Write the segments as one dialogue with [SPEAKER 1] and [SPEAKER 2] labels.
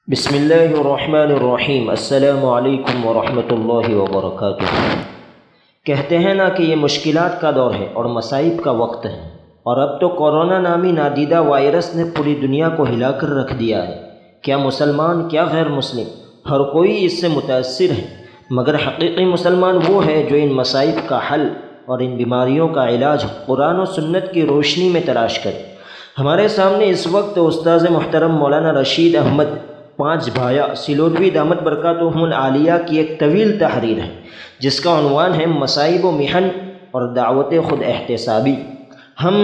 [SPEAKER 1] بسم اللہ الرحمن الرحیم۔ السلام علیکم ورحمۃ اللہ وبرکاتہ۔ کہتے ہیں نا کہ یہ مشکلات کا دور ہے اور مصائب کا وقت ہے، اور اب تو کورونا نامی نادیدہ وائرس نے پوری دنیا کو ہلا کر رکھ دیا ہے۔ کیا مسلمان کیا غیر مسلم، ہر کوئی اس سے متاثر ہے، مگر حقیقی مسلمان وہ ہے جو ان مصائب کا حل اور ان بیماریوں کا علاج قرآن و سنت کی روشنی میں تلاش کرے۔ ہمارے سامنے اس وقت استاذ محترم مولانا رشید احمد پانچ بھایا سیلودوی دامت برکاتہم العالیہ کی ایک طویل تحریر ہے جس کا عنوان ہے مصائب و محن اور دعوت خود احتسابی۔ ہم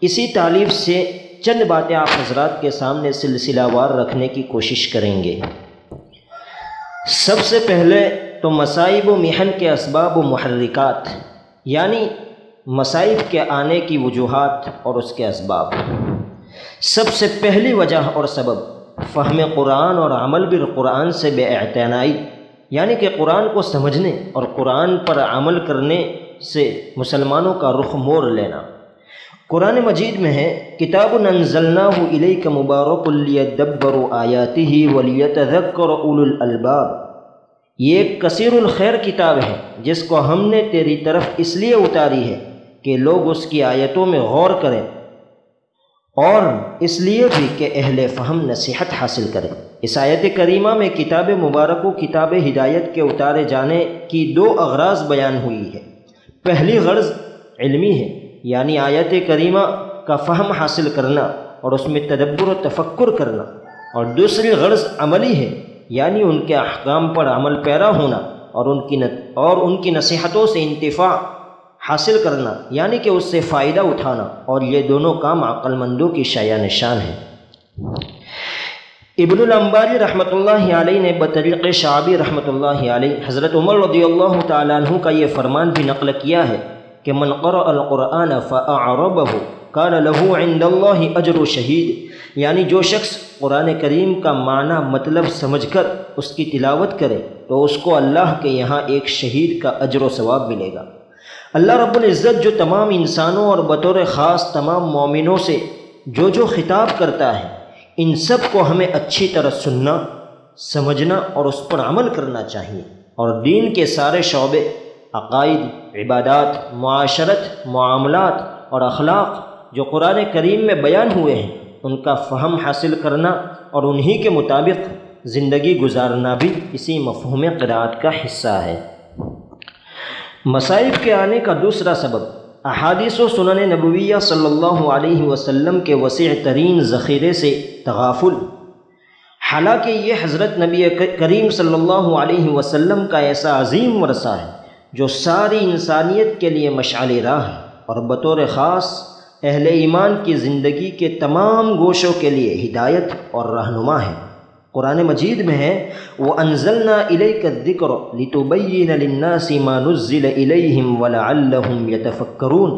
[SPEAKER 1] اسی تالیف سے چند باتیں آپ حضرات کے سامنے سلسلہ وار رکھنے کی کوشش کریں گے۔ سب سے پہلے تو مصائب و محن کے اسباب و محرکات، یعنی مصائب کے آنے کی وجوہات اور اس کے اسباب۔ سب سے پہلی وجہ اور سبب فہم قرآن اور عمل بالقرآن سے بے اعتنائی، یعنی کہ قرآن کو سمجھنے اور قرآن پر عمل کرنے سے مسلمانوں کا رخ موڑ لینا۔ قرآن مجید میں ہے کتاب انزلناہ الیک مبارک لیدبروا آیاتہ ولیتذکر اولو الالباب۔ یہ ایک کثیر الخیر کتاب ہے جس کو ہم نے تیری طرف اس لیے اتاری ہے کہ لوگ اس کی آیتوں میں غور کریں، اور اس لیے بھی کہ اہل فہم نصیحت حاصل کریں۔ اس آیت کریمہ میں کتاب مبارک و کتاب ہدایت کے اتارے جانے کی دو اغراض بیان ہوئی ہے۔ پہلی غرض علمی ہے، یعنی آیت کریمہ کا فہم حاصل کرنا اور اس میں تدبر و تفکر کرنا، اور دوسری غرض عملی ہے، یعنی ان کے احکام پر عمل پیرا ہونا اور ان کی نصیحتوں سے انتفاع حاصل کرنا، یعنی کہ اس سے فائدہ اٹھانا، اور یہ دونوں کام عقل مندوں کی شایع نشان ہیں۔ ابن الانباری رحمۃ اللہ علیہ نے بطریق شعبی رحمۃ اللہ علیہ حضرت عمر رضی اللہ تعالیٰ عنہ کا یہ فرمان بھی نقل کیا ہے کہ من قرأ القرآن فأعربہ کان لہ عند اللہ اجر شہید، یعنی جو شخص قرآن کریم کا معنی مطلب سمجھ کر اس کی تلاوت کرے تو اس کو اللہ کے یہاں ایک شہید کا اجر و ثواب ملے گا۔ اللہ رب العزت جو تمام انسانوں اور بطور خاص تمام مومنوں سے جو خطاب کرتا ہے، ان سب کو ہمیں اچھی طرح سننا، سمجھنا اور اس پر عمل کرنا چاہیے، اور دین کے سارے شعبے، عقائد، عبادات، معاشرت، معاملات اور اخلاق جو قرآن کریم میں بیان ہوئے ہیں، ان کا فہم حاصل کرنا اور انہی کے مطابق زندگی گزارنا بھی اسی مفہوم قرأت کا حصہ ہے۔ مصائب کے آنے کا دوسرا سبب احادیث و سنن نبویہ صلی اللہ علیہ وسلم کے وسیع ترین ذخیرے سے تغافل۔ حالانکہ یہ حضرت نبی کریم صلی اللہ علیہ وسلم کا ایسا عظیم ورثہ ہے جو ساری انسانیت کے لیے مشعل راہ ہے، اور بطور خاص اہل ایمان کی زندگی کے تمام گوشوں کے لیے ہدایت اور رہنما ہے۔ قرآن مجید میں ہے وَأَنزَلْنَا إِلَيْكَ الذِّكْرَ لِتُبَيِّنَ لِلنَّاسِ مَا نُزِّلَ إِلَيْهِمْ وَلَعَلَّهُمْ يَتَفَكَّرُونَ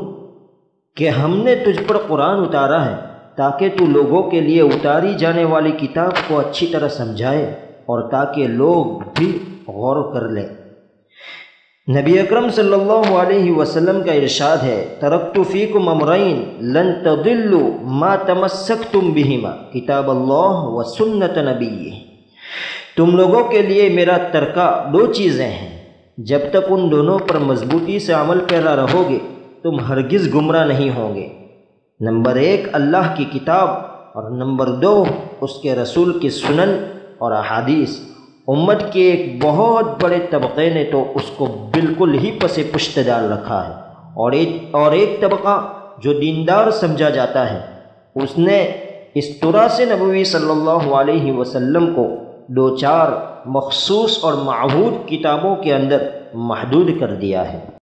[SPEAKER 1] کہ ہم نے تجھ پر قرآن اتارا ہے تاکہ تو لوگوں کے لیے اتاری جانے والی کتاب کو اچھی طرح سمجھائے اور تاکہ لوگ بھی غور کر لیں۔ نبی اکرم صلی اللہ علیہ وسلم کا ارشاد ہے ترکت فیکم امرین لن تضلوا ما تمسکتم بہما کتاب اللہ و سنت نبیہ۔ تم لوگوں کے لیے میرا ترکہ دو چیزیں ہیں، جب تک ان دونوں پر مضبوطی سے عمل پیرا رہو گے تم ہرگز گمراہ نہیں ہوں گے۔ نمبر ایک اللہ کی کتاب، اور نمبر دو اس کے رسول کی سنن اور احادیث۔ امت کے ایک بہت بڑے طبقے نے تو اس کو بالکل ہی پس پشت ڈال رکھا ہے، اور ایک طبقہ جو دیندار سمجھا جاتا ہے اس نے اس طرح سے نبوی صلی اللہ علیہ وسلم کو دو چار مخصوص اور معہود کتابوں کے اندر محدود کر دیا ہے۔